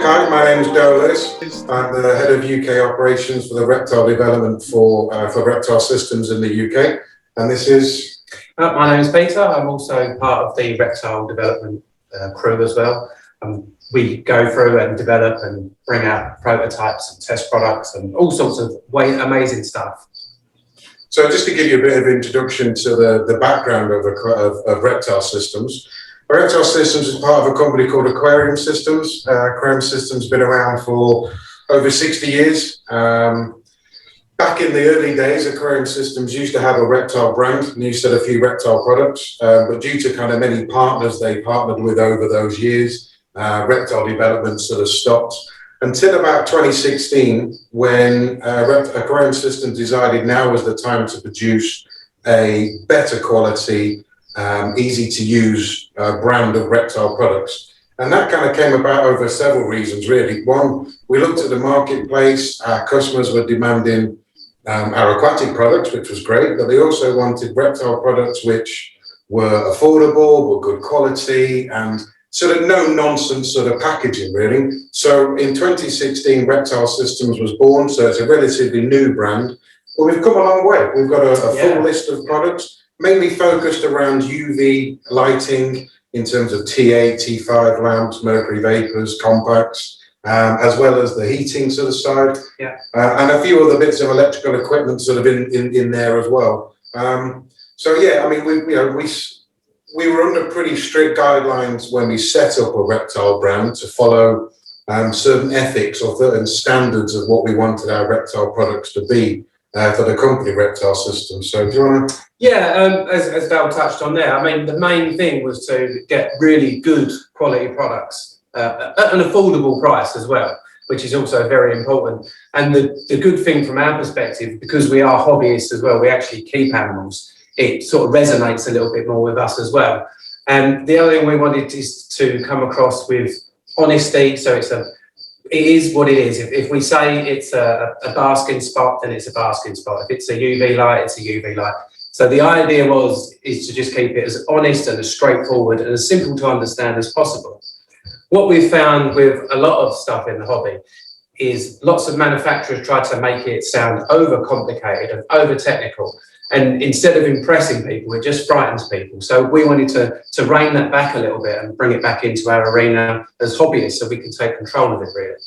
Hi, my name is Dale Lewis. I'm the head of UK operations for the reptile development for Reptile Systems in the UK. And this is... My name is Peter. I'm also part of the reptile development crew as well. We go through and develop and bring out prototypes and test products and all sorts of amazing stuff. So just to give you a bit of introduction to the background of Reptile Systems. Reptile Systems is part of a company called Aquarium Systems. Aquarium Systems has been around for over 60 years. Back in the early days, Aquarium Systems used to have a reptile brand and used to have a few reptile products, but due to kind of many partners they partnered with over those years, reptile development sort of stopped until about 2016, when Aquarium Systems decided now was the time to produce a better quality, easy to use brand of reptile products. And that kind of came about over several reasons, really. One, we looked at the marketplace, our customers were demanding our aquatic products, which was great, but they also wanted reptile products which were affordable, were good quality, and sort of no nonsense sort of packaging, really. So in 2016, Reptile Systems was born, so it's a relatively new brand, but we've come a long way. We've got a full list of products, mainly focused around UV lighting in terms of T8, T5 lamps, mercury vapors, compacts, as well as the heating sort of side, and a few other bits of electrical equipment sort of in there as well. So yeah, I mean, we were under pretty strict guidelines when we set up a reptile brand to follow certain ethics or certain standards of what we wanted our reptile products to be for the company Reptile Systems. So do you want to... Yeah, as Dale touched on there, I mean, the main thing was to get really good quality products at an affordable price as well, which is also very important. And the good thing from our perspective, because we are hobbyists as well, we actually keep animals, it sort of resonates a little bit more with us as well. And the other thing we wanted is to come across with honesty. So it is what it is. If we say it's a basking spot, then it's a basking spot. If it's a UV light, it's a UV light. So the idea is to just keep it as honest and as straightforward and as simple to understand as possible. What we've found with a lot of stuff in the hobby is lots of manufacturers try to make it sound over-complicated and over-technical. And instead of impressing people, it just frightens people. So we wanted to rein that back a little bit and bring it back into our arena as hobbyists so we can take control of it, really.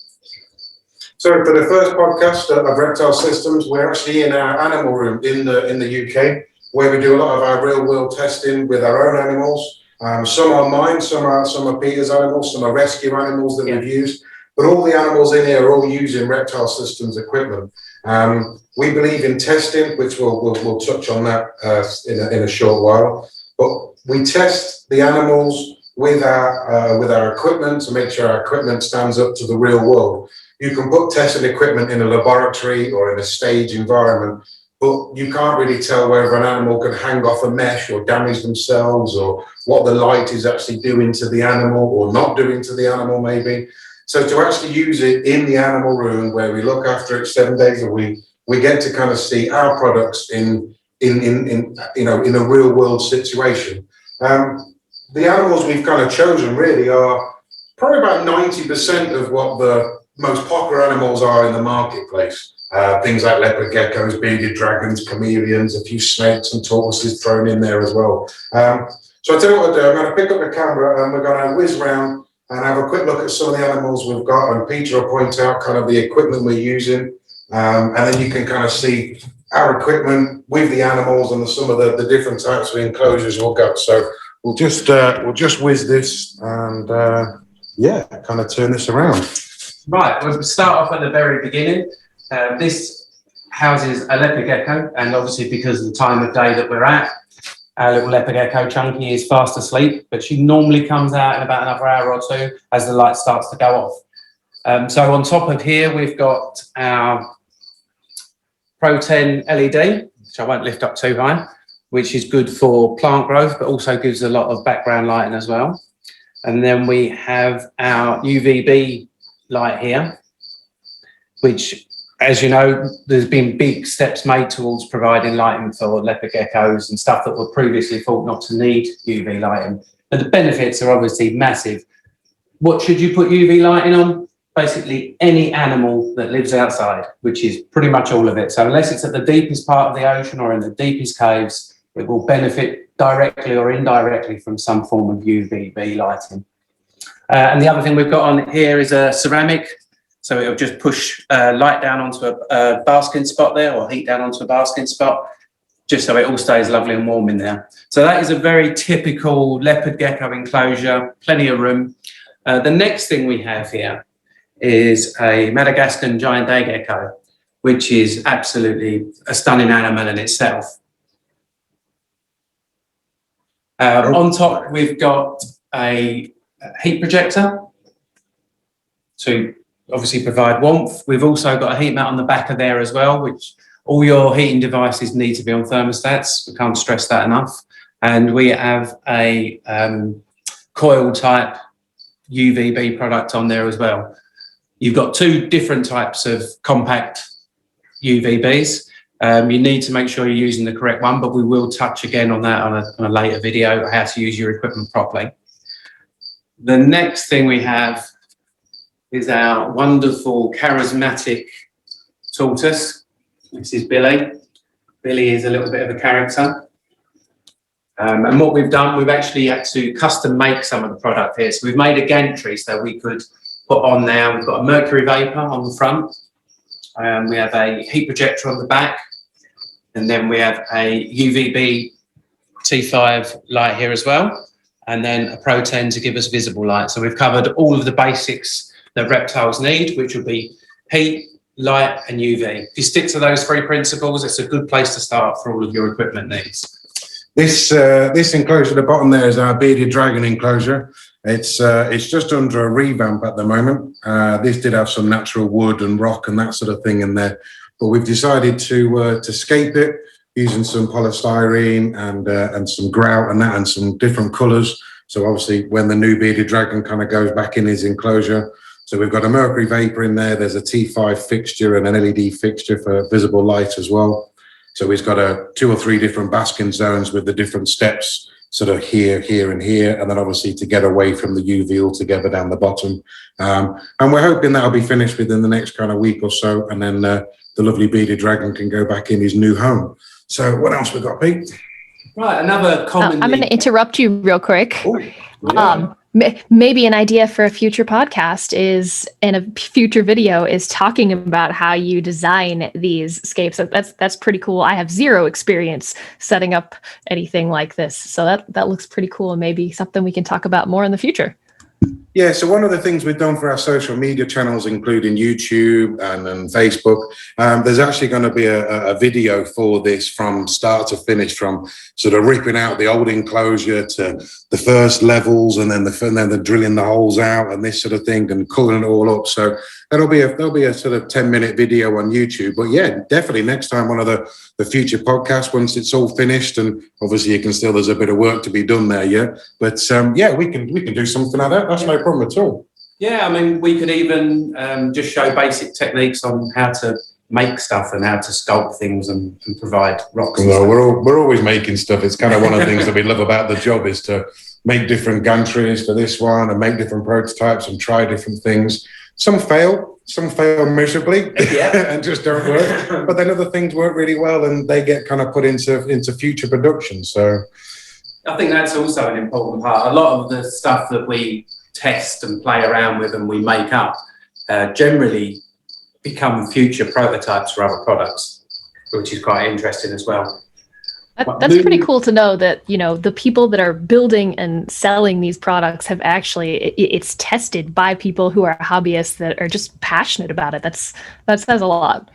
So for the first podcast of Reptile Systems, we're actually in our animal room in the UK, where we do a lot of our real-world testing with our own animals. Some are mine, some are Peter's animals, some are rescue animals that we've used. But all the animals in here are all using Reptile Systems equipment. We believe in testing, which we'll touch on that in a short while. But we test the animals with our equipment to make sure our equipment stands up to the real world. You can put testing equipment in a laboratory or in a stage environment, but you can't really tell whether an animal can hang off a mesh or damage themselves, or what the light is actually doing to the animal or not doing to the animal, maybe. So to actually use it in the animal room, where we look after it 7 days a week, we get to kind of see our products in a real world situation. The animals we've kind of chosen really are probably about 90% of what the most popular animals are in the marketplace. Things like leopard geckos, bearded dragons, chameleons, a few snakes and tortoises thrown in there as well. So I tell you what I'll do, I'm going to pick up the camera and we're going to whiz around and have a quick look at some of the animals we've got, and Peter will point out kind of the equipment we're using, and then you can kind of see our equipment with the animals and some of the different types of enclosures we've got. So we'll just whiz this and kind of turn this around. Right, we'll start off at the very beginning. This houses a leopard gecko, and obviously because of the time of day that we're at, our little leopard gecko Chunky is fast asleep, but she normally comes out in about another hour or two as the light starts to go off. So on top of here, we've got our Pro 10 LED, which I won't lift up too high, which is good for plant growth, but also gives a lot of background lighting as well. And then we have our UVB light here, which, as you know, there's been big steps made towards providing lighting for leopard geckos and stuff that were previously thought not to need UV lighting. But the benefits are obviously massive. What should you put UV lighting on? basically any animal that lives outside, which is pretty much all of it. So unless it's at the deepest part of the ocean or in the deepest caves, it will benefit directly or indirectly from some form of UVB lighting. And the other thing we've got on here is a ceramic. So it'll just push light down onto a basking spot there, or heat down onto a basking spot, just so it all stays lovely and warm in there. So that is a very typical leopard gecko enclosure, plenty of room. The next thing we have here is a Madagascan giant day gecko, which is absolutely a stunning animal in itself. On top, we've got a heat projector to obviously provide warmth. We've also got a heat mat on the back of there as well, which all your heating devices need to be on thermostats. We can't stress that enough. And we have a coil type UVB product on there as well. You've got two different types of compact UVBs. You need to make sure you're using the correct one, but we will touch again on that on a later video, how to use your equipment properly. The next thing we have is our wonderful, charismatic tortoise. This is Billy. Billy is a little bit of a character. And what we've done, we've actually had to custom make some of the product here. So we've made a gantry so we could put on there. We've got a mercury vapor on the front. We have a heat projector on the back. And then we have a UVB T5 light here as well. And then a Pro 10 to give us visible light. So we've covered all of the basics that reptiles need, which would be heat, light, and UV. If you stick to those three principles, it's a good place to start for all of your equipment needs. This enclosure at the bottom there is our bearded dragon enclosure. It's just under a revamp at the moment. This did have some natural wood and rock and that sort of thing in there, but we've decided to scape it using some polystyrene and some grout and that and some different colours. So obviously when the new bearded dragon kind of goes back in his enclosure, so we've got a mercury vapor in there. There's a T5 fixture and an LED fixture for visible light as well. So he's got 2 or 3 different basking zones with the different steps, sort of here, here, and here, and then obviously to get away from the UV altogether down the bottom. And we're hoping that'll be finished within the next kind of week or so, and then the lovely bearded dragon can go back in his new home. So what else we got, Pete? Right, another common. I'm going to interrupt you real quick. Oh, yeah. Maybe an idea for a future podcast is, and a future video is talking about how you design these scapes. That's pretty cool. I have zero experience setting up anything like this, so that looks pretty cool, and maybe something we can talk about more in the future. Yeah, so one of the things we've done for our social media channels, including YouTube and Facebook, there's actually going to be a video for this from start to finish, from sort of ripping out the old enclosure to the first levels, and then the drilling the holes out and this sort of thing, and colouring it all up. So there'll be a sort of 10-minute video on YouTube. But yeah, definitely next time, one of the future podcasts, once it's all finished, and obviously there's a bit of work to be done there yet. But yeah, we can do something like that. That's no problem at all. Yeah, I mean, we could even just show basic techniques on how to make stuff and how to sculpt things and provide rocks. No, we're always making stuff. It's kind of one of the things that we love about the job, is to make different gantries for this one and make different prototypes and try different things. Some fail miserably and just don't work. But then other things work really well and they get kind of put into future production. So I think that's also an important part. A lot of the stuff that we test and play around with and we make up generally become future prototypes for other products, which is quite interesting as well. That's pretty cool to know that, the people that are building and selling these products have actually, it's tested by people who are hobbyists that are just passionate about it. That says a lot.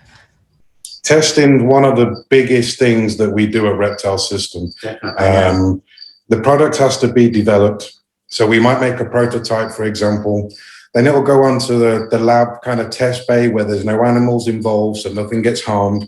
Testing, one of the biggest things that we do at Reptile Systems. The product has to be developed. So we might make a prototype, for example, then it will go on to the lab kind of test bay where there's no animals involved, so nothing gets harmed.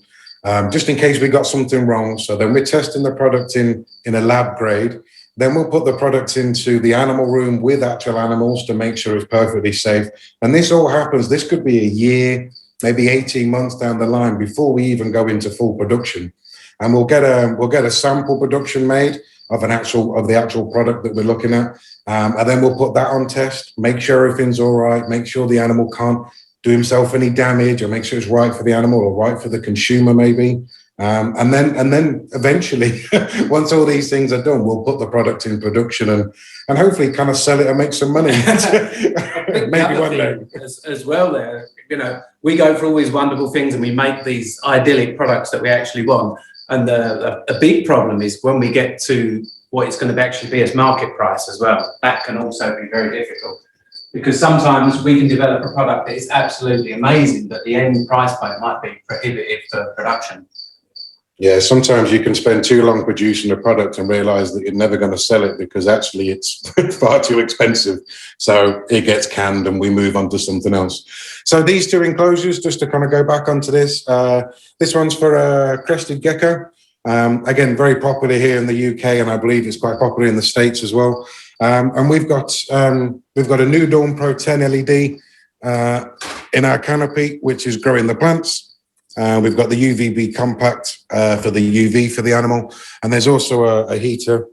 Just in case we got something wrong. So then we're testing the product in a lab grade. Then we'll put the product into the animal room with actual animals to make sure it's perfectly safe. And this all happens, this could be a year, maybe 18 months down the line before we even go into full production. And we'll get a sample production made of the actual product that we're looking at. And then we'll put that on test, make sure everything's all right, make sure the animal can't do himself any damage, or make sure it's right for the animal or right for the consumer maybe. And then eventually, once all these things are done, we'll put the product in production and hopefully kind of sell it and make some money. Maybe one day. As well there, we go for all these wonderful things and we make these idyllic products that we actually want. And a big problem is when we get to what it's going to actually be as market price as well. That can also be very difficult. Because sometimes we can develop a product that is absolutely amazing, but the end price point might be prohibitive for production. Yeah, sometimes you can spend too long producing a product and realize that you're never going to sell it because actually it's far too expensive. So it gets canned and we move on to something else. So these two enclosures, just to kind of go back onto this, this one's for a crested gecko. Again, very popular here in the UK, and I believe it's quite popular in the States as well. And we've got a New Dawn Pro 10 LED in our canopy, which is growing the plants. We've got the UVB compact for the UV for the animal, and there's also a heater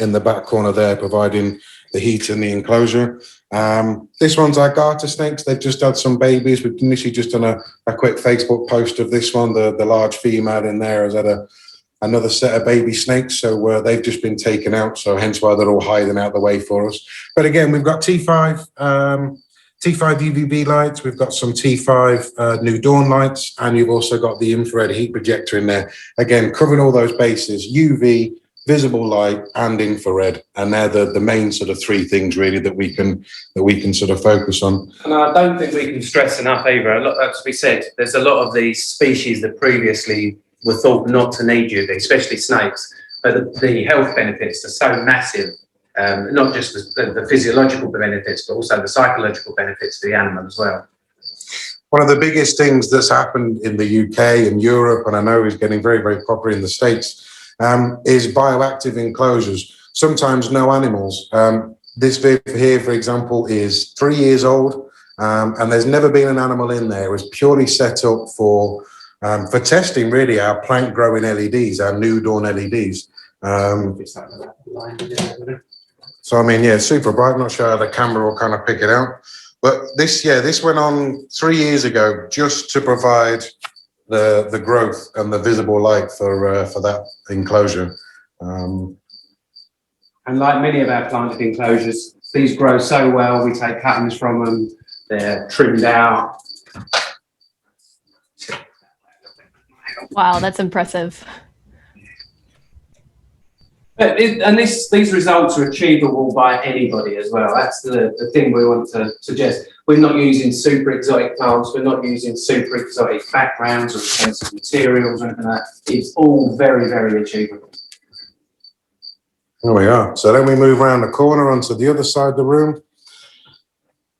in the back corner there, providing the heat in the enclosure. This one's our garter snakes. They've just had some babies. We've initially just done a quick Facebook post of this one. The large female in there has had another set of baby snakes, so they've just been taken out, so hence why they're all hiding out the way for us. But again, we've got T5 UVB lights, we've got some T5 New Dawn lights, and you've also got the infrared heat projector in there. Again, covering all those bases, UV, visible light, and infrared, and they're the main sort of three things really that we can sort of focus on. And I don't think we can stress enough either. As we said, there's a lot of these species that previously were thought not to need UV, especially snakes, but the health benefits are so massive. Not just the physiological benefits, but also the psychological benefits for the animal as well. One of the biggest things that's happened in the UK and Europe, and I know is getting very, very popular in the States, is bioactive enclosures. Sometimes no animals. This viv here, for example, is 3 years old, and there's never been an animal in there. It was purely set up for testing, really, our plant growing LEDs, our New Dawn LEDs. So, I mean, yeah, super bright. I'm not sure how the camera will kind of pick it out. But this went on 3 years ago just to provide the growth and the visible light for that enclosure. And like many of our planted enclosures, these grow so well. We take cuttings from them. They're trimmed out. Wow, that's impressive. These results are achievable by anybody as well. That's the thing we want to suggest. We're not using super exotic plants. We're not using super exotic backgrounds or expensive materials or anything like that. It's all very, very achievable. There we are. So then we move around the corner onto the other side of the room.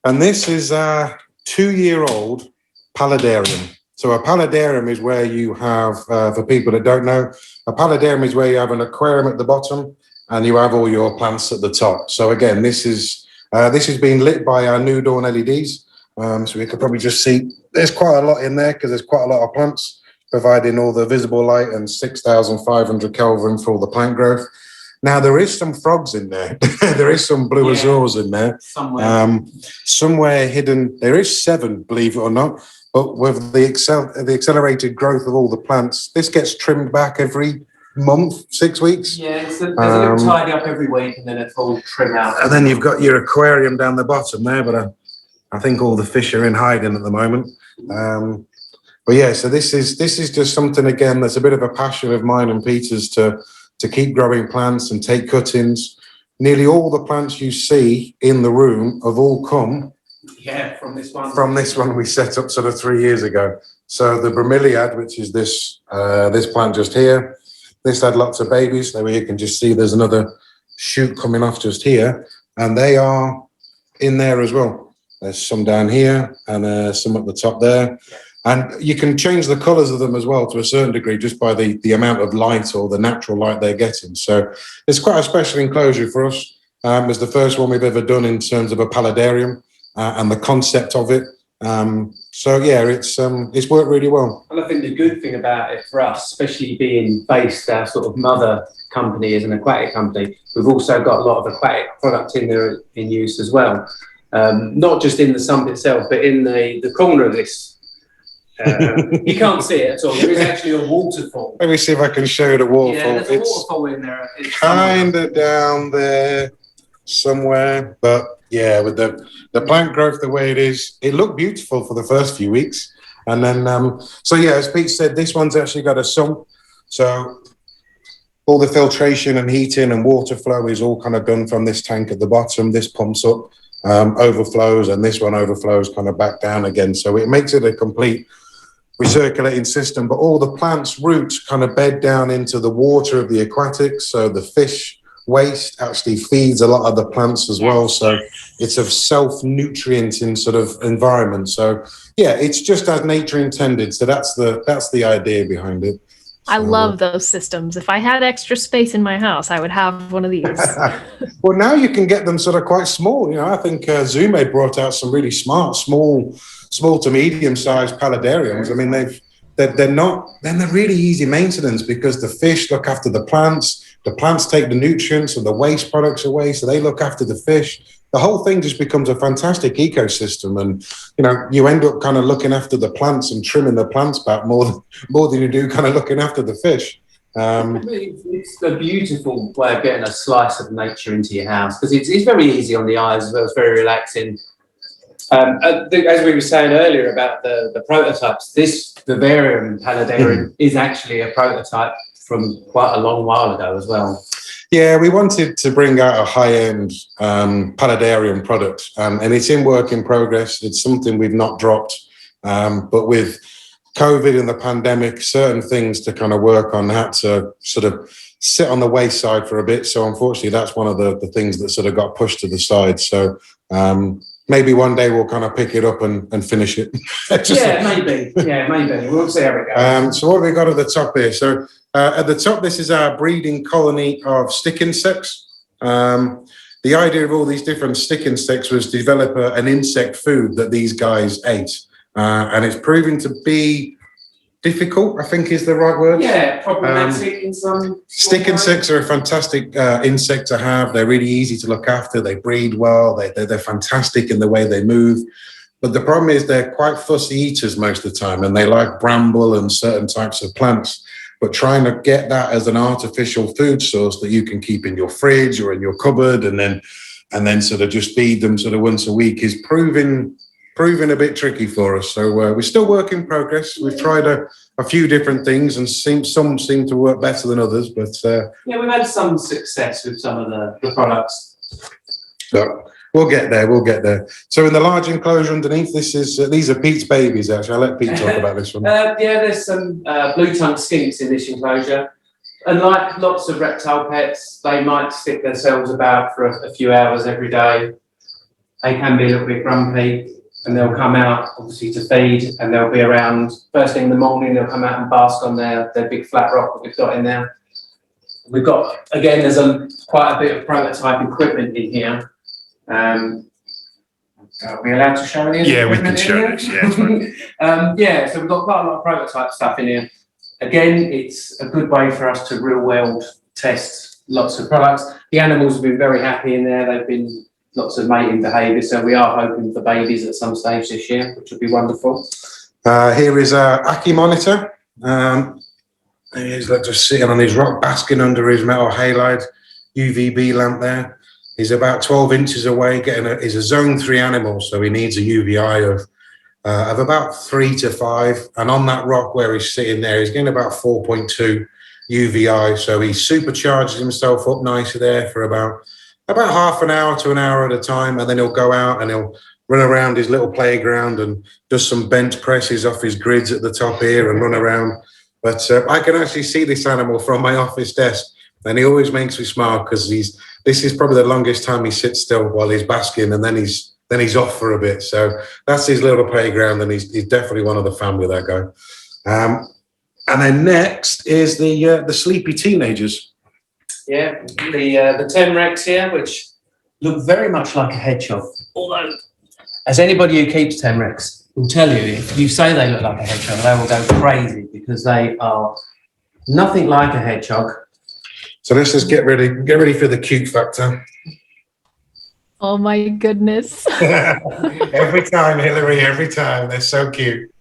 And this is a 2-year-old paludarium. So a paludarium is where you have, for people that don't know, a paludarium is where you have an aquarium at the bottom and you have all your plants at the top. So again, this is being lit by our New Dawn LEDs. So we could probably just see there's quite a lot in there because there's quite a lot of plants, providing all the visible light and 6,500 Kelvin for all the plant growth. Now, there is some frogs in there. There is some blue azures in there. Somewhere hidden. There is 7, believe it or not. But with the accelerated growth of all the plants, this gets trimmed back every month, 6 weeks. Yeah, there's a little tidy up every week, and then it's all trimmed out. And then you've got your aquarium down the bottom there, but I think all the fish are in hiding at the moment. But yeah, so this is just something again that's a bit of a passion of mine and Peter's to keep growing plants and take cuttings. Nearly all the plants you see in the room have all come. Yeah, from this one. From this one we set up sort of 3 years ago. So the bromeliad, which is this plant just here, this had lots of babies. There you can just see there's another shoot coming off just here, and they are in there as well. There's some down here and some at the top there. And you can change the colours of them as well to a certain degree just by the amount of light or the natural light they're getting. So it's quite a special enclosure for us. It's the first one we've ever done in terms of a paludarium. And the concept of it. So yeah, it's worked really well. And I think the good thing about it for us, especially being based, our sort of mother company is an aquatic company, we've also got a lot of aquatic product in there in use as well. Not just in the sump itself, but in the corner of this. You can't see it at all. There is actually a waterfall. Let me see if I can show you the waterfall. Yeah, there's a waterfall in there. Kind of down there somewhere, but yeah, with the plant growth the way it is, it looked beautiful for the first few weeks. And then, so yeah, as Pete said, this one's actually got a sump. So all the filtration and heating and water flow is all kind of done from this tank at the bottom. This pumps up, overflows, and this one overflows kind of back down again. So it makes it a complete recirculating system, but all the plants' roots kind of bed down into the water of the aquatics. So the fish waste actually feeds a lot of the plants as well. So it's a self-nutrienting sort of environment. So yeah, it's just as nature intended. So that's the idea behind it. I love those systems. If I had extra space in my house, I would have one of these. Well, now you can get them sort of quite small. You know, I think Zume brought out some really small to medium-sized paludariums. I mean, they're really easy maintenance because the fish look after the plants take the nutrients and the waste products away, so they look after the fish. The whole thing just becomes a fantastic ecosystem, and you know, you end up kind of looking after the plants and trimming the plants back more than you do kind of looking after the fish. It's a beautiful way of getting a slice of nature into your house because it's very easy on the eyes as well. It's very relaxing. As we were saying earlier about the prototypes, this vivarium paludarium is actually a prototype from quite a long while ago as well. Yeah, we wanted to bring out a high-end paludarium product, and it's in work in progress. It's something we've not dropped, but with COVID and the pandemic, certain things to kind of work on had to sort of sit on the wayside for a bit. So unfortunately, that's one of the things that sort of got pushed to the side. So maybe one day we'll kind of pick it up and finish it. Maybe. We'll see how it goes. So what have we got at the top here? So at the top, this is our breeding colony of stick insects. The idea of all these different stick insects was to develop an insect food that these guys ate. And it's proving to be difficult, I think is the right word. Yeah, problematic in some. Stick insects are a fantastic insect to have. They're really easy to look after. They breed well. They're fantastic in the way they move. But the problem is they're quite fussy eaters most of the time, and they like bramble and certain types of plants. But trying to get that as an artificial food source that you can keep in your fridge or in your cupboard and then sort of just feed them sort of once a week is proving a bit tricky for us. So we're still work in progress. We've tried a few different things and some seem to work better than others. But we've had some success with some of the products. So we'll get there. So in the large enclosure underneath, these are Pete's babies, actually. I'll let Pete talk about this one. There's some blue-tongued skinks in this enclosure. And like lots of reptile pets, they might stick themselves about for a few hours every day. They can be a little bit grumpy, and they'll come out, obviously, to feed, and they'll be around first thing in the morning. They'll come out and bask on their big flat rock that we've got in there. We've got, again, there's quite a bit of prototype equipment in here. Are we allowed to show any? Yeah, we can show this. Yeah, so we've got quite a lot of prototype stuff in here. Again, it's a good way for us to real world test lots of products. The animals have been very happy in there. They've been lots of mating behaviour, so we are hoping for babies at some stage this year, which would be wonderful. Here is Aki monitor. He's just sitting on his rock, basking under his metal halide UVB lamp there. He's about 12 inches away. He's a zone 3 animal, so he needs a UVI of about 3 to 5. And on that rock where he's sitting there, he's getting about 4.2 UVI. So he supercharges himself up nicely there for about half an hour to an hour at a time, and then he'll go out and he'll run around his little playground and does some bench presses off his grids at the top here and run around. But I can actually see this animal from my office desk, and he always makes me smile because this is probably the longest time he sits still while he's basking, and then he's off for a bit. So that's his little playground, and he's definitely one of the family, that guy. And then next is the sleepy teenagers. Yeah, the Tenrex here, which look very much like a hedgehog. Although, as anybody who keeps Tenrex will tell you, if you say they look like a hedgehog, they will go crazy because they are nothing like a hedgehog. So let's just get ready for the cute factor. Oh my goodness. Every time, Hillary, every time. They're so cute.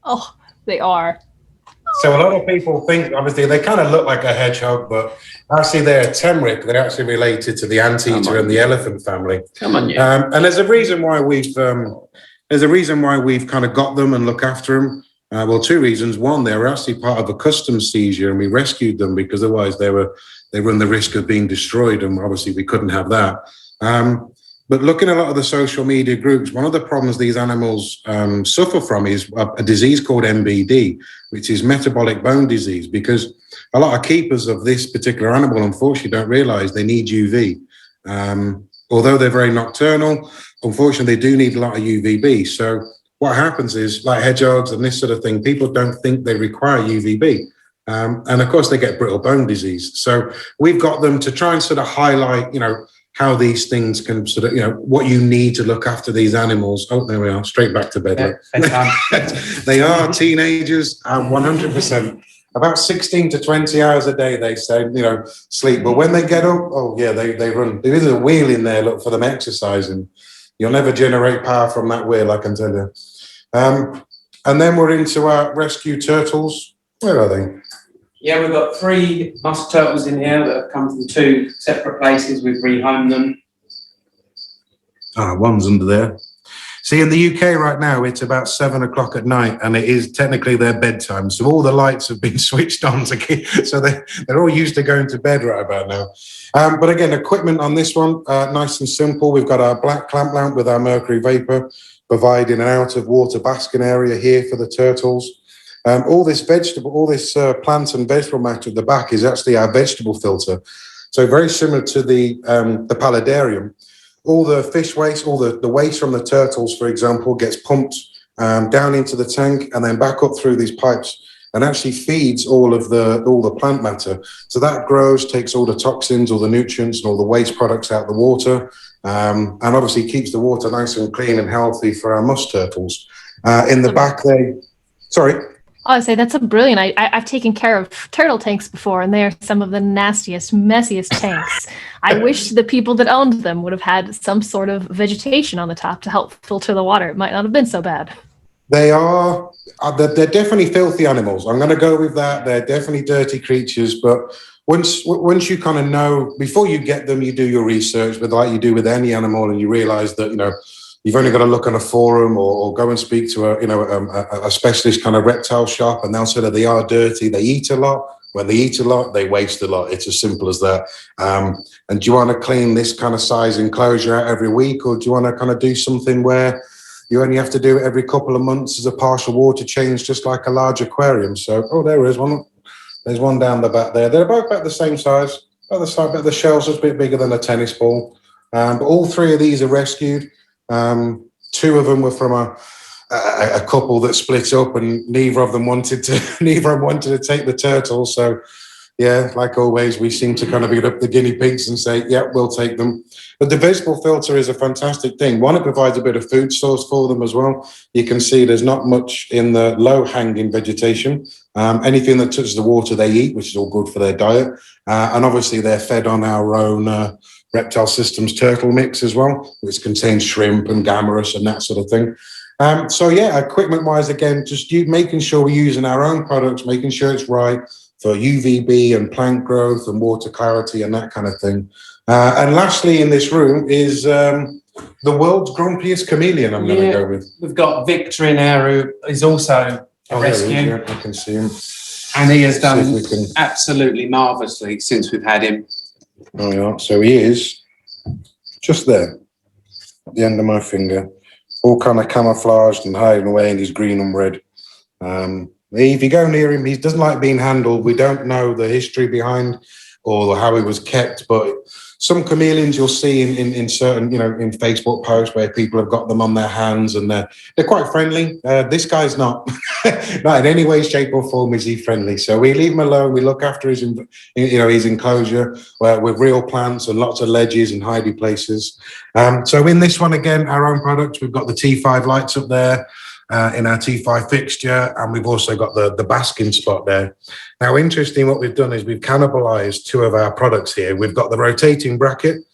Oh, they are. So a lot of people think, obviously, they kind of look like a hedgehog, but actually they're a temric. They're actually related to the anteater and the elephant family. Come on, And there's a reason why we've kind of got them and look after them. Well, two reasons. One, they were actually part of a customs seizure, and we rescued them because otherwise they run the risk of being destroyed, and obviously we couldn't have that. But looking at a lot of the social media groups, one of the problems these animals suffer from is a disease called MBD, which is metabolic bone disease, because a lot of keepers of this particular animal, unfortunately, don't realize they need UV. Although they're very nocturnal, unfortunately, they do need a lot of UVB. So what happens is, like hedgehogs and this sort of thing, people don't think they require UVB. And of course, they get brittle bone disease. So we've got them to try and sort of highlight, how these things can sort of, what you need to look after these animals. Oh, there we are, straight back to bed. They are teenagers, 100%. About 16 to 20 hours a day, they say, sleep. But when they get up, oh yeah, they run. There is a wheel in there, look, for them exercising. You'll never generate power from that wheel, I can tell you. And then we're into our rescue turtles. Where are they? Yeah, we've got 3 musk turtles in here that have come from 2 separate places. We've rehomed them. One's under there. See, in the UK right now, it's about 7 o'clock at night, and it is technically their bedtime. So all the lights have been switched on, so they're all used to going to bed right about now. But again, equipment on this one, nice and simple. We've got our black clamp lamp with our mercury vapor, providing an out-of-water basking area here for the turtles. All this plant and vegetable matter at the back is actually our vegetable filter. So very similar to the paludarium. All the fish waste, all the waste from the turtles, for example, gets pumped down into the tank and then back up through these pipes and actually feeds all the plant matter. So that grows, takes all the toxins, all the nutrients and all the waste products out of the water, and obviously keeps the water nice and clean and healthy for our musk turtles. In the back sorry? I would say that's a brilliant. I've taken care of turtle tanks before, and they're some of the nastiest, messiest tanks. I wish the people that owned them would have had some sort of vegetation on the top to help filter the water. It might not have been so bad. They're definitely filthy animals. I'm going to go with that. They're definitely dirty creatures, but once you kind of know, before you get them, you do your research, but like you do with any animal, and you realize that, you've only got to look on a forum or go and speak to a specialist kind of reptile shop, and they'll say that they are dirty. They eat a lot. When they eat a lot, they waste a lot. It's as simple as that. And do you want to clean this kind of size enclosure out every week, or do you want to kind of do something where you only have to do it every couple of months as a partial water change, just like a large aquarium? So, there is one. There's one down the back there. They're both about the same size. About the shell's just a bit bigger than a tennis ball. But all 3 of these are rescued. 2 of them were from a couple that split up, and neither of them wanted to take the turtles. So yeah, like always, we seem to kind of beat up the guinea pigs and say, yeah, we'll take them. But the vegetable filter is a fantastic thing. One, it provides a bit of food source for them as well. You can see there's not much in the low-hanging vegetation. Anything that touches the water, they eat, which is all good for their diet. And obviously, they're fed on our own Reptile Systems turtle mix as well, which contains shrimp and gammarus and that sort of thing. So yeah, equipment-wise, again, just making sure we're using our own products, making sure it's right for UVB and plant growth and water clarity and that kind of thing. And lastly, in this room is the world's grumpiest chameleon. I'm going to go with. We've got Victor in there, who is also a rescue. I can see him, and he has done absolutely marvelously since we've had him. Oh yeah, so he is just there at the end of my finger, all kind of camouflaged and hiding away in his green and red. If you go near him, he doesn't like being handled. We don't know the history behind or how he was kept, but some chameleons you'll see in certain, in Facebook posts where people have got them on their hands, and they're quite friendly. This guy's not, not in any way, shape, or form is he friendly. So we leave him alone. We look after his enclosure with real plants and lots of ledges and hidey places. So in this one again, our own products. We've got the T5 lights up there. in our T5 fixture, and we've also got the basking spot there. Now, interesting, what we've done is we've cannibalized two of our products here. We've got the rotating bracket,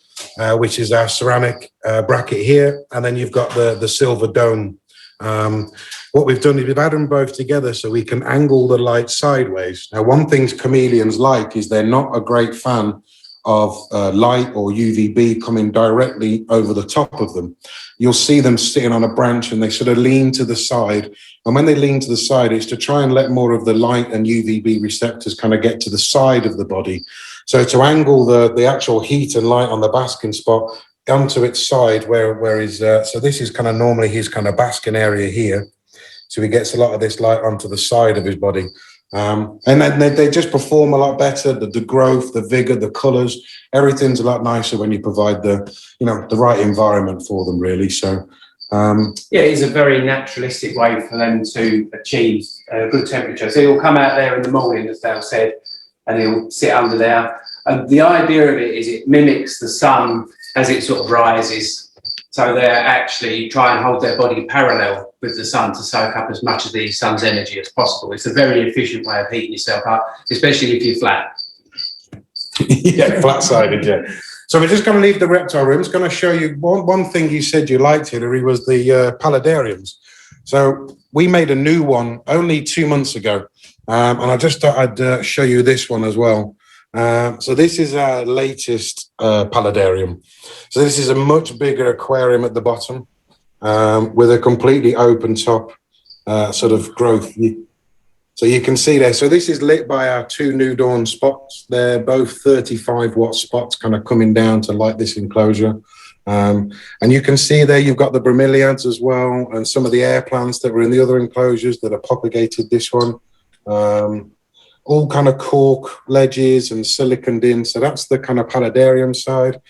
which is our ceramic bracket here, and then you've got the silver dome. What we've done is we've added them both together so we can angle the light sideways. Now, one thing chameleons like is they're not a great fan of light or UVB coming directly over the top of them. You'll see them sitting on a branch and they sort of lean to the side. And when they lean to the side, it's to try and let more of the light and UVB receptors kind of get to the side of the body. So to angle the actual heat and light on the basking spot onto its side, where is so this is kind of normally his kind of basking area here. So he gets a lot of this light onto the side of his body. And then they just perform a lot better. The growth, the vigor, the colors, everything's a lot nicer when you provide the right environment for them, really. So yeah, it's a very naturalistic way for them to achieve good temperature. So he'll come out there in the morning, as Dale said, and he'll sit under there. And the idea of it is it mimics the sun as it sort of rises. So they actually try and hold their body parallel with the sun to soak up as much of the sun's energy as possible. It's a very efficient way of heating yourself up, especially if you're flat. Yeah, flat-sided, yeah. So we're just going to leave the reptile room. It's going to show you one thing you said you liked, Hilary, was the paludariums. So we made a new one only 2 months ago, and I just thought I'd show you this one as well. So this is our latest paludarium. So this is a much bigger aquarium at the bottom with a completely open top sort of growth. So you can see there. So this is lit by our two New Dawn spots. They're both 35-watt spots kind of coming down to light this enclosure. And you can see there you've got the bromeliads as well and some of the air plants that were in the other enclosures that are propagated this one. All kind of cork ledges and siliconed in. So that's the kind of paludarium side.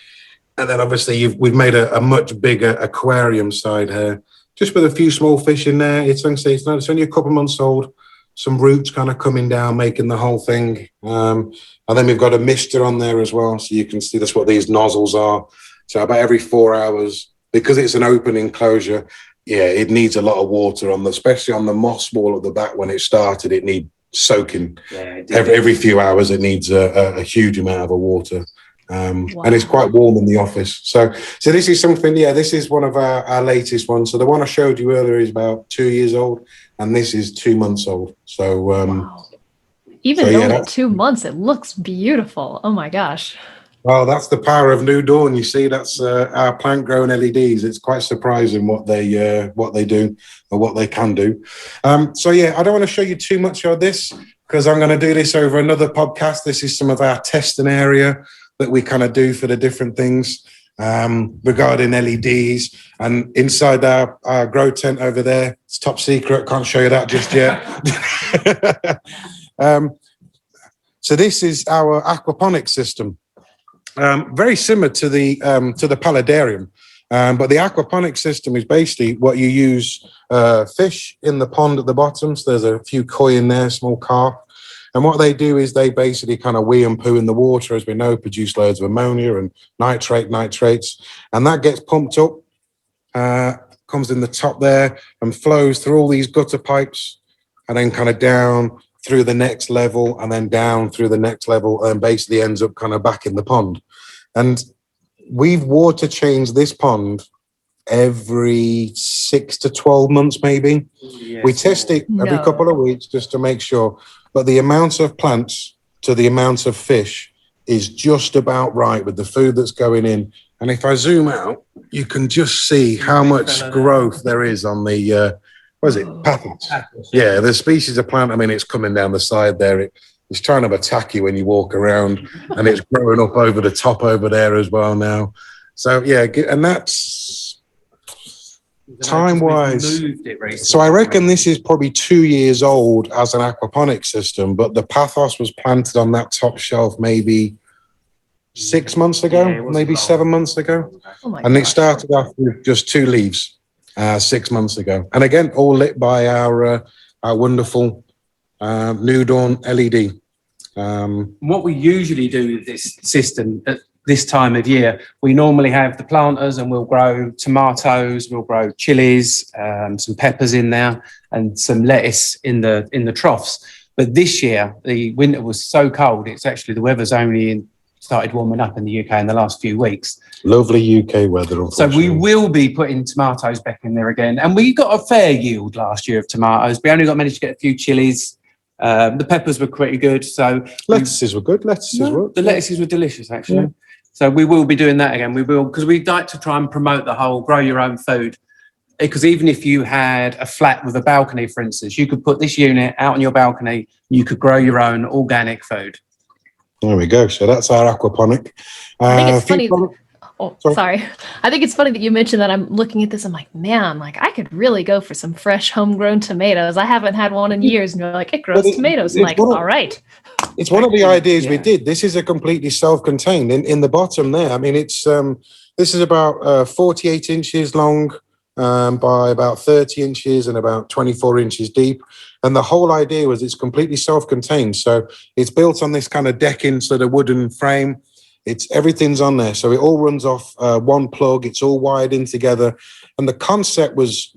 And then obviously we've made a much bigger aquarium side here, just with a few small fish in there. It's only a couple of months old. Some roots kind of coming down, making the whole thing. And then we've got a mister on there as well. So you can see that's what these nozzles are. So about every 4 hours, because it's an open enclosure, yeah, it needs a lot of water especially on the moss wall at the back. When it started, it needs soaking. Yeah, every few hours it needs a huge amount of water, wow. And it's quite warm in the office. So this is something, yeah, this is one of our latest ones. So the one I showed you earlier is about 2 years old and this is 2 months old. So wow. Even though at 2 months it looks beautiful. Oh my gosh. Well, that's the power of New Dawn. You see, that's our plant-grown LEDs. It's quite surprising what they do or what they can do. So yeah, I don't want to show you too much of this because I'm going to do this over another podcast. This is some of our testing area that we kind of do for the different things regarding LEDs. And inside our grow tent over there, it's top secret. Can't show you that just yet. So this is our aquaponics system. Very similar to the paludarium, but the aquaponics system is basically what you use fish in the pond at the bottom. So there's a few koi in there, small carp, and what they do is they basically kind of wee and poo in the water, as we know, produce loads of ammonia and nitrates, and that gets pumped up, comes in the top there, and flows through all these gutter pipes, and then kind of down through the next level and then down through the next level and basically ends up kind of back in the pond. And we've water changed this pond every 6 to 12 months, maybe. Yes. We test it every couple of weeks just to make sure. But the amount of plants to the amount of fish is just about right with the food that's going in. And if I zoom out, you can just see how much growth there is on the what is it? Pathos. Yeah, the species of plant, I mean, it's coming down the side there. It's trying to attack you when you walk around, and it's growing up over the top over there as well now. So, yeah, and that's time-wise. So I reckon this is probably 2 years old as an aquaponics system, but the Pathos was planted on that top shelf maybe 6 months ago, maybe 7 months ago. Oh and it started off with just 2 leaves. 6 months ago, and again, all lit by our wonderful New Dawn LED. What we usually do with this system, this time of year. We normally have the planters and we'll grow tomatoes, we'll grow chilies, some peppers in there and some lettuce in the troughs. But this year, the winter was so cold, it's actually the weather's only started warming up in the UK in the last few weeks. Lovely UK weather, So unfortunately. we will be putting tomatoes back in there again. And we got a fair yield last year of tomatoes. We only managed to get a few chilies. The peppers were pretty good. So lettuces were good. the lettuces were delicious, actually. Yeah. So we will be doing that again. We will, because we'd like to try and promote the whole grow your own food. Because even if you had a flat with a balcony, for instance, you could put this unit out on your balcony, you could grow your own organic food. There we go. So that's our aquaponic. I think it's funny. Sorry. Sorry. I think it's funny that you mentioned that. I'm looking at this. I'm like, man, like I could really go for some fresh homegrown tomatoes. I haven't had one in years. And you're like, it grows tomatoes. I'm like, all right. It's one of the ideas we did. This is a completely self-contained in the bottom there. I mean, it's this is about 48 inches long by about 30 inches and about 24 inches deep. And the whole idea was it's completely self-contained. So it's built on this kind of decking sort of wooden frame. Everything's on there. So it all runs off one plug. It's all wired in together. And the concept was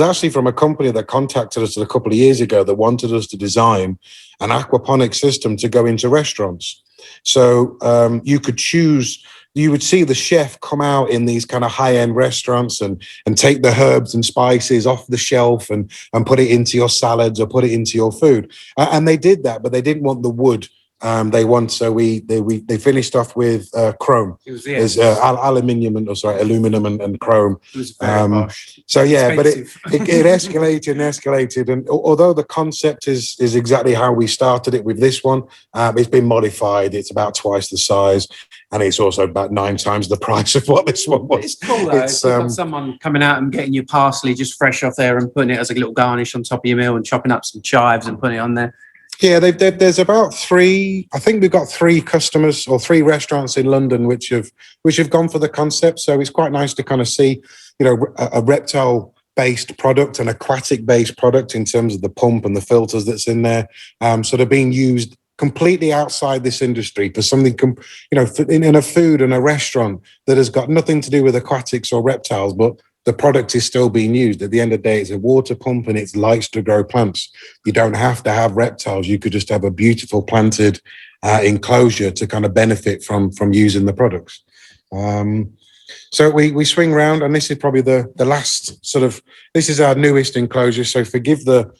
actually from a company that contacted us a couple of years ago that wanted us to design an aquaponic system to go into restaurants. So you could choose, you would see the chef come out in these kind of high-end restaurants and take the herbs and spices off the shelf and put it into your salads or put it into your food. And they did that, but they didn't want the wood. They finished off with chrome. It was aluminum and chrome. It was very harsh. So yeah, but it Expensive. escalated, and although the concept is exactly how we started it with this one, it's been modified. It's about twice the size, and it's also about 9 times the price of what this one was. It's cool though. It's got someone coming out and getting your parsley just fresh off there and putting it as a little garnish on top of your meal and chopping up some chives and putting it on there. Yeah, there's about 3. I think we've got 3 customers or 3 restaurants in London which have gone for the concept. So it's quite nice to kind of see, a reptile-based product, an aquatic-based product in terms of the pump and the filters that's in there, sort of being used completely outside this industry for something, in a food and a restaurant that has got nothing to do with aquatics or reptiles, but the product is still being used. At the end of the day, it's a water pump and it's lights to grow plants. You don't have to have reptiles. You could just have a beautiful planted enclosure to kind of benefit from using the products. So we swing round, and this is probably the last this is our newest enclosure. So forgive the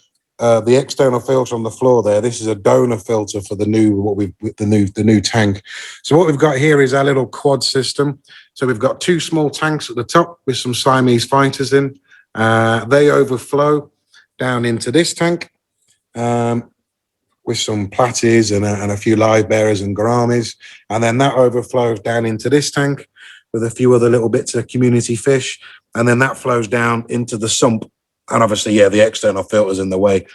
external filter on the floor there. This is a donor filter for the new tank. So what we've got here is our little quad system. So we've got 2 small tanks at the top with some Siamese fighters in. They overflow down into this tank with some platies and a few live bearers and gouramis. And then that overflows down into this tank with a few other little bits of community fish. And then that flows down into the sump. And obviously, the external filter's in the way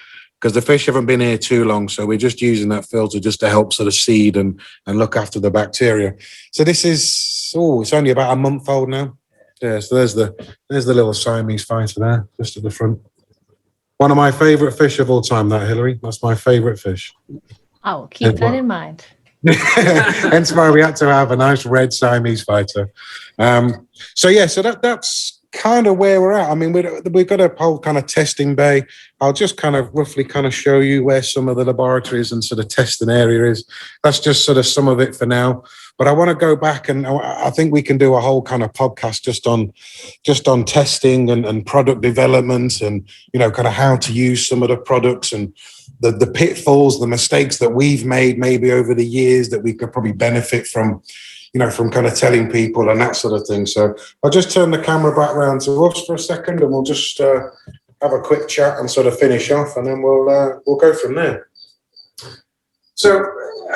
because the fish haven't been here too long. So we're just using that filter just to help sort of seed and look after the bacteria. So this is, it's only about a month old now. Yeah, so there's the little Siamese fighter there, just at the front. One of my favourite fish of all time, that, Hilary. That's my favourite fish. I will keep that in mind. Hence why we had to have a nice red Siamese fighter. So that's kind of where we're at. I mean, we've got a whole kind of testing bay. I'll just kind of roughly kind of show you where some of the laboratories and sort of testing area is. That's just sort of some of it for now. But I want to go back, and I think we can do a whole kind of podcast just on testing and product development and, kind of how to use some of the products and the pitfalls, the mistakes that we've made maybe over the years that we could probably benefit from, from kind of telling people and that sort of thing. So I'll just turn the camera back around to us for a second, and we'll just have a quick chat and sort of finish off, and then we'll go from there. So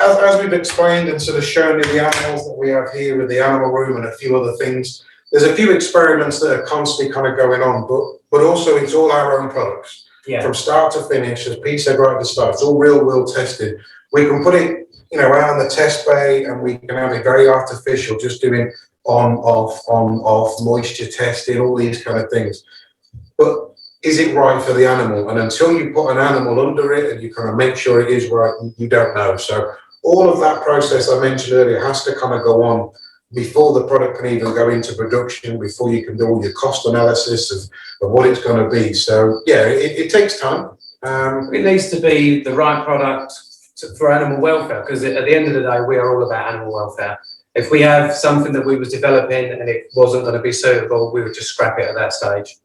as we've explained and sort of shown you the animals that we have here with the animal room and a few other things, there's a few experiments that are constantly kind of going on, but also it's all our own products. Yeah. From start to finish, as Pete said right at the start, it's all real world tested. We can put it out in the test bay, and we can have it very artificial, just doing on, off, moisture testing, all these kind of things. But is it right for the animal? And until you put an animal under it and you kind of make sure it is right, you don't know. So all of that process I mentioned earlier has to kind of go on before the product can even go into production, before you can do all your cost analysis of what it's going to be. So yeah, it takes time. It needs to be the right product for animal welfare, because at the end of the day, we are all about animal welfare. If we have something that we was developing and it wasn't going to be suitable, we would just scrap it at that stage.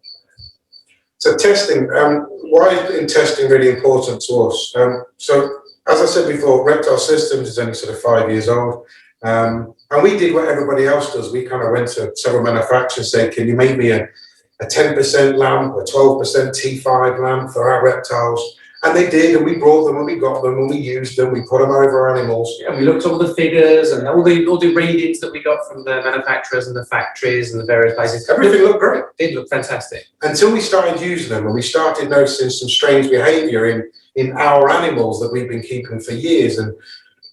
So testing, why is testing really important to us? So as I said before, Reptile Systems is only sort of 5 years old. And we did what everybody else does. We kind of went to several manufacturers and said, can you make me a 10% lamp, a 12% T5 lamp for our reptiles? And they did, and we brought them, and we got them, and we used them, we put them over animals. Yeah, we looked at all the figures and all the readings that we got from the manufacturers and the factories and the various places. Everything looked great. It did look fantastic. Until we started using them, and we started noticing some strange behaviour in our animals that we've been keeping for years. And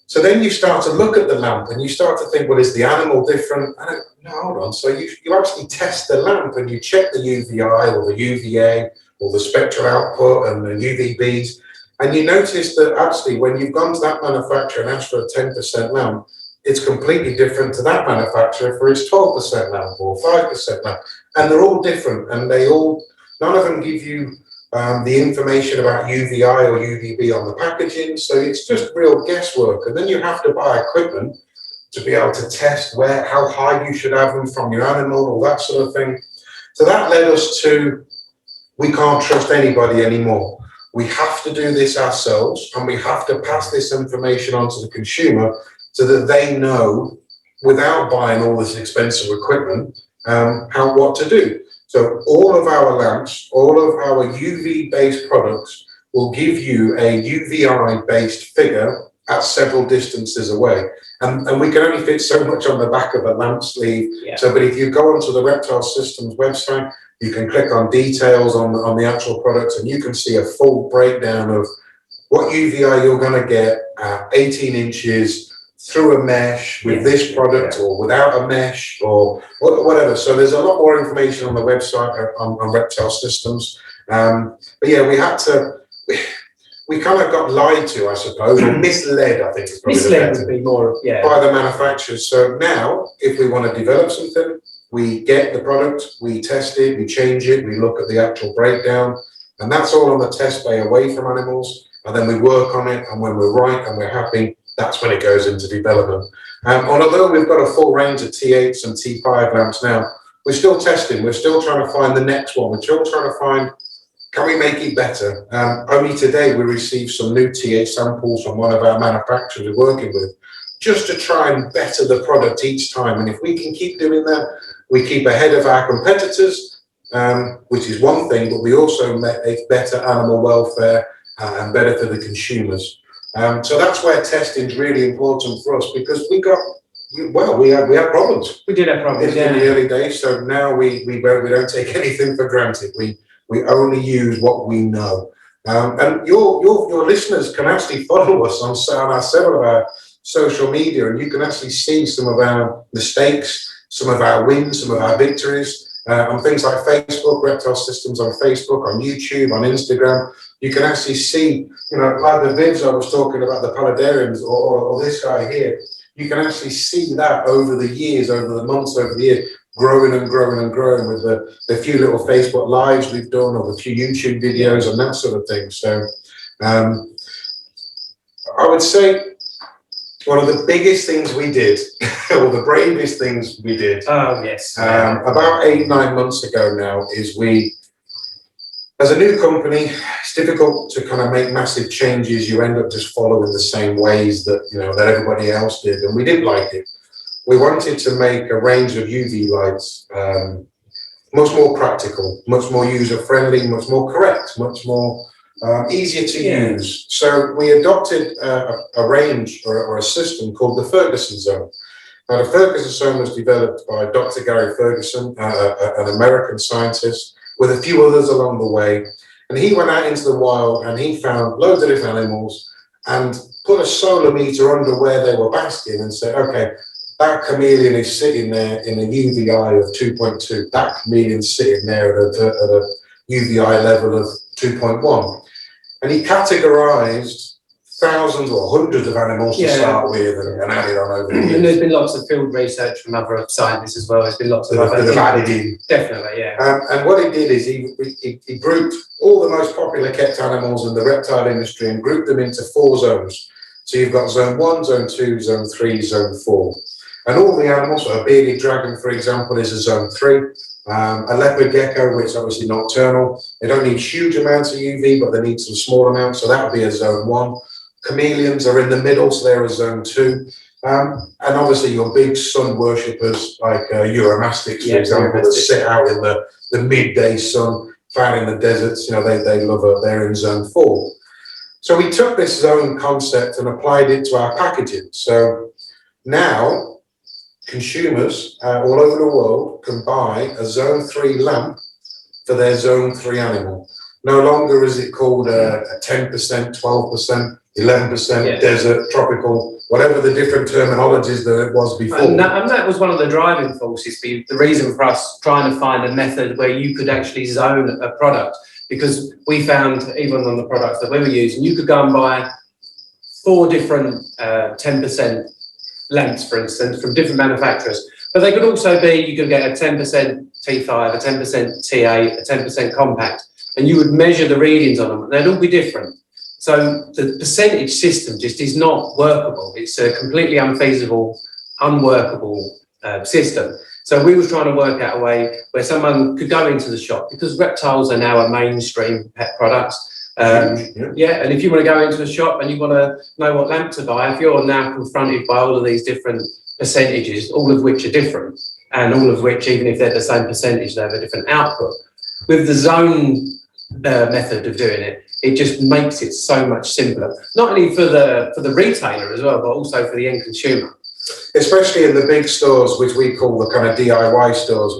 so then you start to look at the lamp, and you start to think, well, is the animal different? No, hold on. So you actually test the lamp, and you check the UVI or the UVA, or the spectral output and the UVBs, and you notice that actually when you've gone to that manufacturer and asked for a 10% lamp, it's completely different to that manufacturer for its 12% lamp or 5% lamp, and they're all different, and none of them give you the information about UVI or UVB on the packaging, so it's just real guesswork. And then you have to buy equipment to be able to test how high you should have them from your animal, all that sort of thing. So that led us to, we can't trust anybody anymore. We have to do this ourselves, and we have to pass this information on to the consumer so that they know, without buying all this expensive equipment, what to do. So all of our lamps, all of our UV-based products will give you a UVI-based figure at several distances away. And we can only fit so much on the back of a lamp sleeve. Yeah. So, but if you go onto the Reptile Systems website, you can click on details on the actual products, and you can see a full breakdown of what UVI you're going to get at 18 inches through a mesh with this product or without a mesh or whatever. So there's a lot more information on the website on Reptile Systems. But yeah, we kind of got lied to, I suppose, or misled, I think is probably misled would be more, by the manufacturers. So now, if we want to develop something, we get the product, we test it, we change it, we look at the actual breakdown, and that's all on the test bay away from animals, and then we work on it, and when we're right and we're happy, that's when it goes into development. And although we've got a full range of T8s and T5 lamps now, we're still testing, we're still trying to find the next one, we're still trying to find, can we make it better? Only today we received some new T8 samples from one of our manufacturers we're working with, just to try and better the product each time. And if we can keep doing that, we keep ahead of our competitors, which is one thing, but we also make better animal welfare and better for the consumers. So that's where testing is really important for us, because we had problems. We did have problems in the early days. So now we don't take anything for granted. We only use what we know. And your listeners can actually follow us on several of our social media, and you can actually see some of our mistakes, some of our wins, some of our victories on things like Facebook, Reptile Systems on Facebook, on YouTube, on Instagram. You can actually see, like the vids I was talking about, the paludariums, or this guy here. You can actually see that over the years, over the months, over the years, growing and growing and growing with the few little Facebook lives we've done, or the few YouTube videos and that sort of thing. So I would say one of the biggest things we did, or the bravest things we did, about 8-9 months ago now, is as a new company, it's difficult to kind of make massive changes. You end up just following the same ways that everybody else did, and we didn't like it. We wanted to make a range of UV lights much more practical, much more user-friendly, much more correct, much more easier to use. So we adopted a range or a system called the Ferguson Zone. Now, the Ferguson Zone was developed by Dr. Gary Ferguson, an American scientist, with a few others along the way. And he went out into the wild and he found loads of different animals and put a solar meter under where they were basking and said, okay, that chameleon is sitting there in a UVI of 2.2. That chameleon's sitting there at a UVI level of 2.1. And he categorized thousands or hundreds of animals to start with and added on over the years. And there's been lots of field research from other scientists as well. There's been lots of that other have added in. Definitely, yeah. And what he did is he grouped all the most popular kept animals in the reptile industry and grouped them into 4 zones. So you've got zone 1, zone 2, zone 3, zone 4. And all the animals, so a bearded dragon, for example, is a zone 3. A leopard gecko, which is obviously nocturnal, they don't need huge amounts of UV, but they need some small amounts, so that would be a zone 1. Chameleons are in the middle, so they're a zone 2. And obviously your big sun worshippers, like Uromastics, for example, that sit out in the midday sun, found in the deserts, they love it, they're in zone 4. So we took this zone concept and applied it to our packaging. So now consumers all over the world can buy a zone 3 lamp for their zone 3 animal. No longer is it called a 10%, 12%, 11% desert, tropical, whatever the different terminologies that it was before. And that was one of the driving forces, the reason for us trying to find a method where you could actually zone a product, because we found, even on the products that we were using, you could go and buy 4 different 10% lamps, for instance, from different manufacturers. But they could also be, you could get a 10% T5, a 10% T8, a 10% compact, and you would measure the readings on them, and they'd all be different. So the percentage system just is not workable. It's a completely unfeasible, unworkable system. So we were trying to work out a way where someone could go into the shop, because reptiles are now a mainstream pet product. And if you want to go into a shop and you want to know what lamp to buy, if you're now confronted by all of these different percentages, all of which are different, and all of which, even if they're the same percentage, they have a different output. With the zone method of doing it, it just makes it so much simpler, not only for the retailer as well, but also for the end consumer. Especially in the big stores, which we call the kind of DIY stores,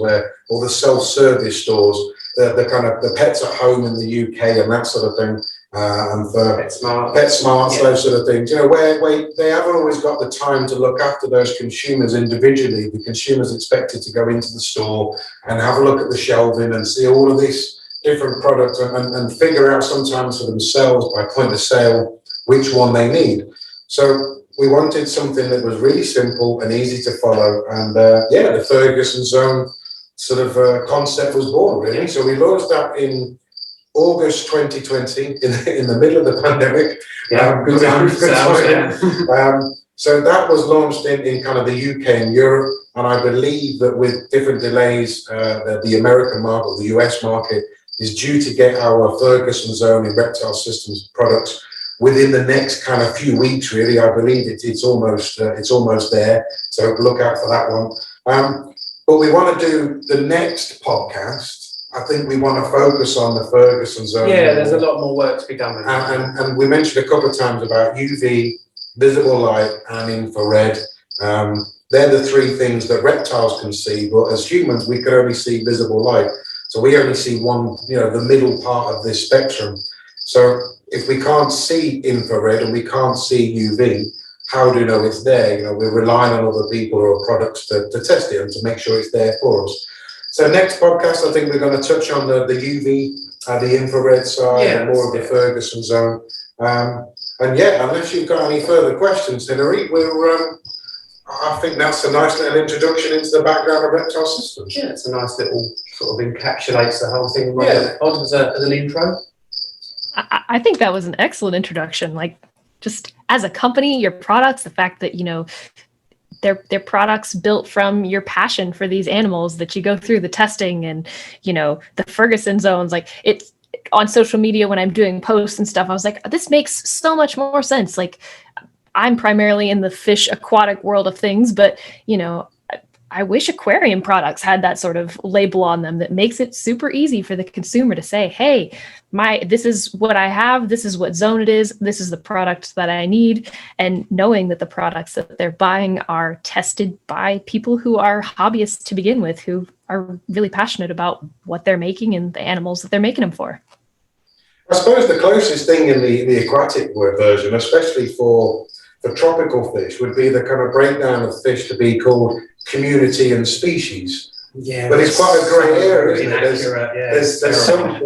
or the self-service stores, the kind of the pets at home in the UK and that sort of thing, and for PetSmart, those sort of things, where they haven't always got the time to look after those consumers individually. The consumer's expected to go into the store and have a look at the shelving and see all of this different products and figure out sometimes for themselves by point of sale which one they need. So we wanted something that was really simple and easy to follow, and the Ferguson Zone sort of concept was born, really. So we launched that in August 2020, in the middle of the pandemic. Good time. So that was launched in kind of the UK and Europe, and I believe that with different delays, the American market, or the US market, is due to get our Ferguson Zone in Reptile Systems products within the next kind of few weeks, really. I believe it's almost there, so look out for that one. But we want to do the next podcast. I think we want to focus on the Ferguson Zone. Yeah, there's a lot more work to be done with that. And we mentioned a couple of times about UV, visible light, and infrared. They're the 3 things that reptiles can see, but as humans, we can only see visible light. So we only see one, the middle part of this spectrum. So if we can't see infrared and we can't see UV, how do we know it's there? We're relying on other people or products to test it and to make sure it's there for us. So next podcast, I think we're going to touch on the UV, the infrared side, and more of the Ferguson Zone. And unless you've got any further questions, Hilary, I think that's a nice little introduction into the background of Reptile Systems. Yeah, it's a nice little sort of encapsulates the whole thing as an intro. I think that was an excellent introduction. Like, just as a company, your products, the fact that, they're products built from your passion for these animals, that you go through the testing and, the Ferguson zones, like it's on social media when I'm doing posts and stuff, I was like, this makes so much more sense. Like, I'm primarily in the fish aquatic world of things, but, I wish aquarium products had that sort of label on them that makes it super easy for the consumer to say, hey, this is what I have, this is what zone it is, this is the product that I need. And knowing that the products that they're buying are tested by people who are hobbyists to begin with, who are really passionate about what they're making and the animals that they're making them for. I suppose the closest thing in the aquatic version, especially for tropical fish, would be the kind of breakdown of fish to be called community and species. Yeah, but it's quite a grey area, isn't it? There's some,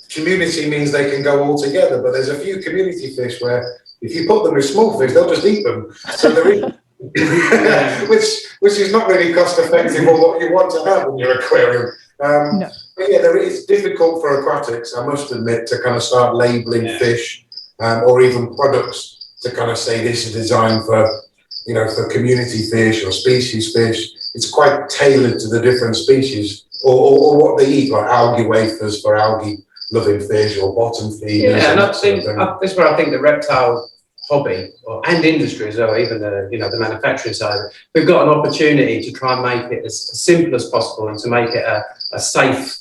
community means they can go all together, but there's a few community fish where if you put them with small fish, they'll just eat them. So there is, which is not really cost effective or what you want to have in your aquarium. No. But yeah, it's difficult for aquatics, I must admit, to kind of start labeling fish or even products to kind of say this is designed for, you know, for community fish or species fish. It's quite tailored to the different species or what they eat, like algae wafers for algae loving fish or bottom feeders. Yeah, and I think that's where I think the reptile hobby and industry as well, even the the manufacturing side, we've got an opportunity to try and make it as simple as possible and to make it a safe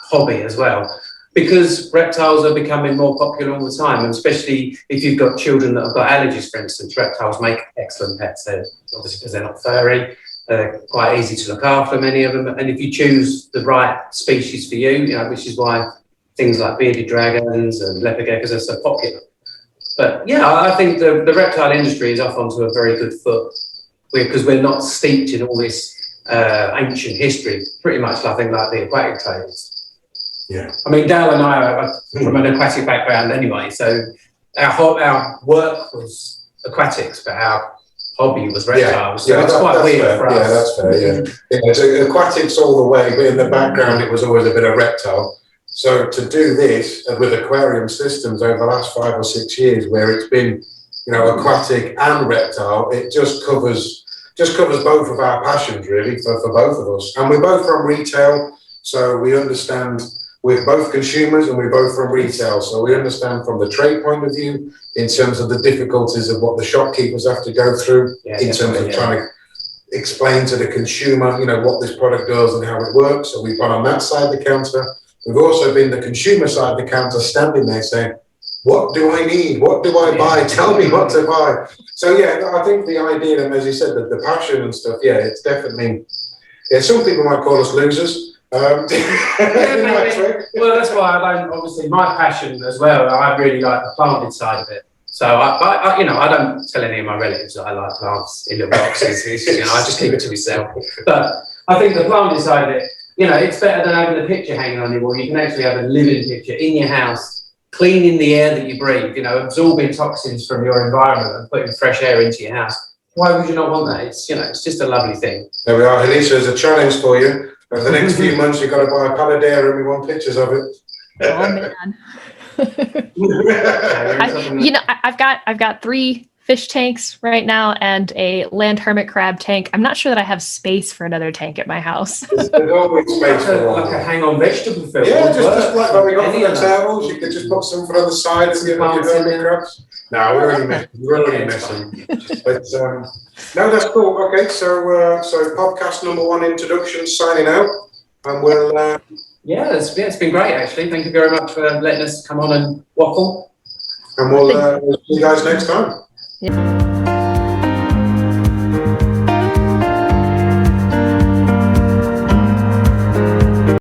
hobby as well, because reptiles are becoming more popular all the time, and especially if you've got children that have got allergies, for instance. Reptiles make excellent pets. They're obviously, because they're not furry, they're quite easy to look after, many of them, and if you choose the right species for you, which is why things like bearded dragons and leopard geckos are so popular. But yeah, I think the reptile industry is off onto a very good foot, because we're not steeped in all this ancient history, pretty much I think like the aquatic trades. Yeah. I mean, Dale and I are from an aquatic background anyway, so our work was aquatics, but our hobby was reptiles. So it's quite weird fair. for us. Yeah, that's fair, yeah. So aquatics all the way, but in the background it was always a bit of reptile. So to do this with Aquarium Systems over the last 5 or 6 years, where it's been, aquatic and reptile, it just covers both of our passions really for both of us. And we're both from retail, so we understand. We're both consumers and we're both from retail, so we understand from the trade point of view in terms of the difficulties of what the shopkeepers have to go through in terms of trying to explain to the consumer, what this product does and how it works. So we've gone on that side of the counter. We've also been the consumer side of the counter, standing there saying, what do I need? What do I buy? Tell me what to buy. So yeah, I think the idea, and as you said, the passion and stuff, it's definitely, some people might call us losers. Well, that's why I don't, obviously my passion as well, I really like the planted side of it. So I don't tell any of my relatives that I like plants in little boxes. I just keep it to myself. But I think the planted side of it, it's better than having a picture hanging on your wall. You can actually have a living picture in your house, cleaning the air that you breathe, absorbing toxins from your environment and putting fresh air into your house. Why would you not want that? It's just a lovely thing. There we are, Elisa, there's a challenge for you. Over the next few months, you've got to buy a pallet and we want pictures of it. Oh man. I've got 3 fish tanks right now and a land hermit crab tank. I'm not sure that I have space for another tank at my house. There's always space for one. Like a hang-on vegetable field. Yeah, just like what we got for the turtles, you could just put some on the side and give your hermit crabs. No, we're only messing. But no, that's cool. Okay, so podcast number 1 introduction, signing out, and we'll. It's been great actually. Thank you very much for letting us come on and waffle. And we'll see you guys next time. Yeah.